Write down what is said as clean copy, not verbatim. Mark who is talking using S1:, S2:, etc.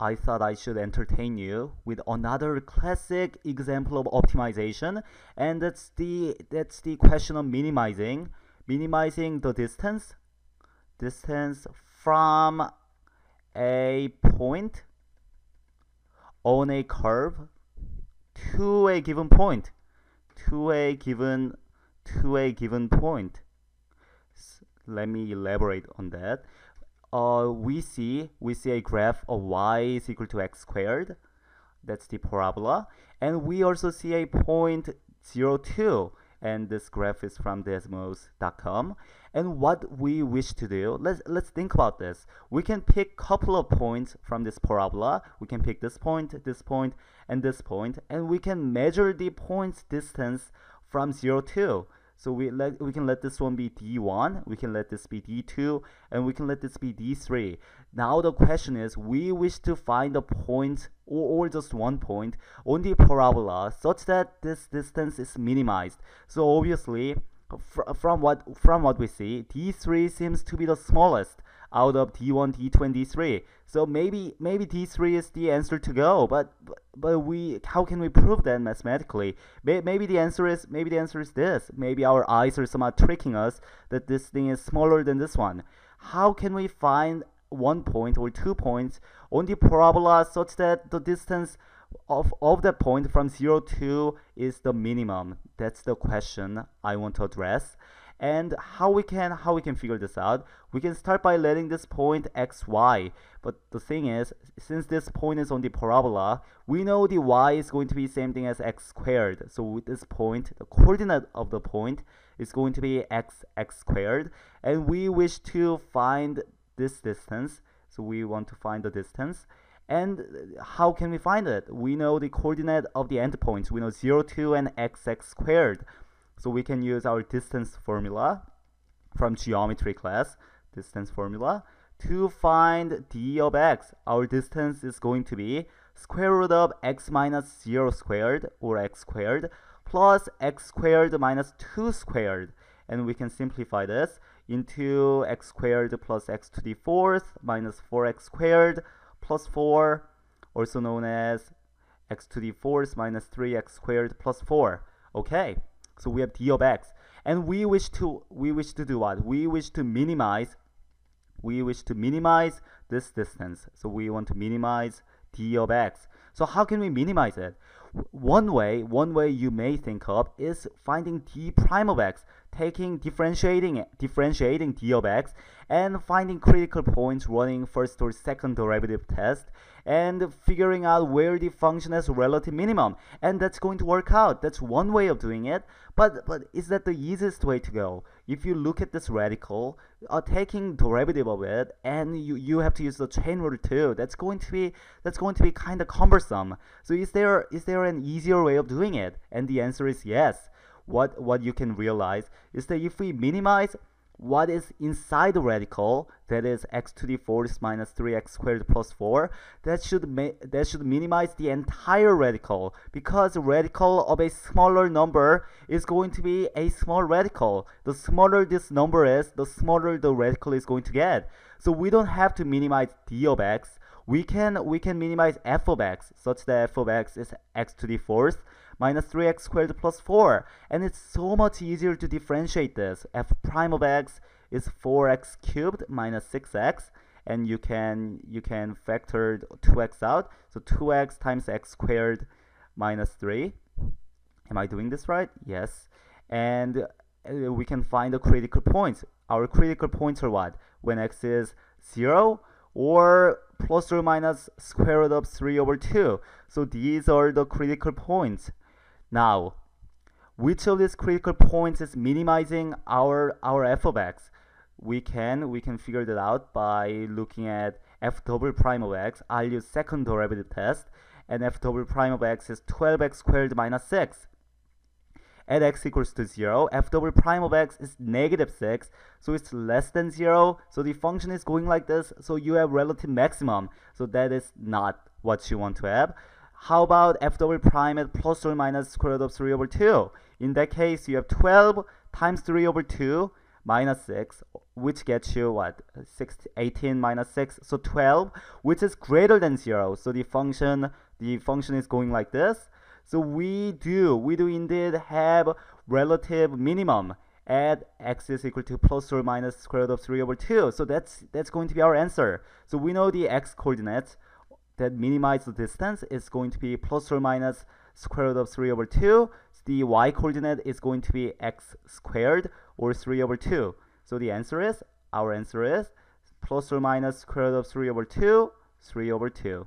S1: I thought I should entertain you with another classic example of optimization, and that's the question of minimizing the distance from a point on a curve to a given point to a given point. Let me elaborate on that. We see a graph of y is equal to x squared. That's the parabola, and we also see a point 0, 2, and this graph is from desmos.com. And what we wish to do, let's think about this. We can pick a couple of points from this parabola. We can pick this point, and this point, and we can measure the point's distance from 0, 2. So we can let this one be D1, we can let this be D2, and we can let this be D3. Now the question is, we wish to find a point or just one point on the parabola such that this distance is minimized. So obviously, from what we see, D3 seems to be the smallest out of D1, D2, and D3. So maybe D3 is the answer to go, but how can we prove that mathematically? Maybe the answer is this. Maybe our eyes are somehow tricking us that this thing is smaller than this one. How can we find one point or 2 points on the parabola such that the distance of that point from 0 to is the minimum? That's the question I want to address. And how we can figure this out? We can start by letting this point xy. But the thing is, since this point is on the parabola, we know the y is going to be the same thing as x squared. So with this point, the coordinate of the point is going to be x squared. And we wish to find this distance. So we want to find the distance. And how can we find it? We know the coordinate of the endpoints. We know 0, 2, and x squared. So we can use our distance formula from geometry class, distance formula, to find d of x. Our distance is going to be square root of x minus 0 squared, or x squared, plus x squared minus 2 squared. And we can simplify this into x squared plus x to the 4th minus 4x squared plus 4, also known as x to the 4th minus 3x squared plus 4. Okay. So we have d of x, and we wish to do what? We wish to minimize this distance. So we want to minimize d of x. So how can we minimize it? One way you may think of is finding d prime of x, differentiating d of x, and finding critical points running first or second derivative test, and figuring out where the function has relative minimum. And that's going to work out. That's one way of doing it. But is that the easiest way to go? If you look at this radical, taking derivative of it, and you have to use the chain rule too, that's going to be kind of cumbersome. So is there an easier way of doing it? And the answer is yes. What you can realize is that if we minimize what is inside the radical, that is x to the 4th minus 3x squared plus 4, that should minimize the entire radical, because the radical of a smaller number is going to be a small radical. The smaller this number is, the smaller the radical is going to get. So we don't have to minimize d of x. We can minimize f of x, such that f of x is x to the 4th minus 3x squared plus 4. And it's so much easier to differentiate this. F prime of x is 4x cubed minus 6x. And you can factor 2x out. So 2x times x squared minus 3. Am I doing this right? Yes. And we can find the critical points. Our critical points are what? When x is 0 or plus or minus square root of 3 over 2. So these are the critical points. Now, which of these critical points is minimizing our f of x? We can figure that out by looking at f double prime of x. I'll use second derivative test, and f double prime of x is 12x squared minus 6. At x equals to 0, f double prime of x is negative 6, so it's less than 0. So the function is going like this, so you have relative maximum. So that is not what you want to have. How about f double prime at plus or minus square root of 3 over 2? In that case, you have 12 times 3 over 2 minus 6. which gets you what? 18 minus 6, so 12, which is greater than 0. So the function is going like this. So we do indeed have relative minimum at x is equal to plus or minus square root of 3 over 2. So that's going to be our answer. So we know the x coordinates that minimize the distance is going to be plus or minus square root of 3 over 2. So the y coordinate is going to be x squared or 3 over 2. So the answer is, our answer is plus or minus square root of 3 over 2, 3 over 2.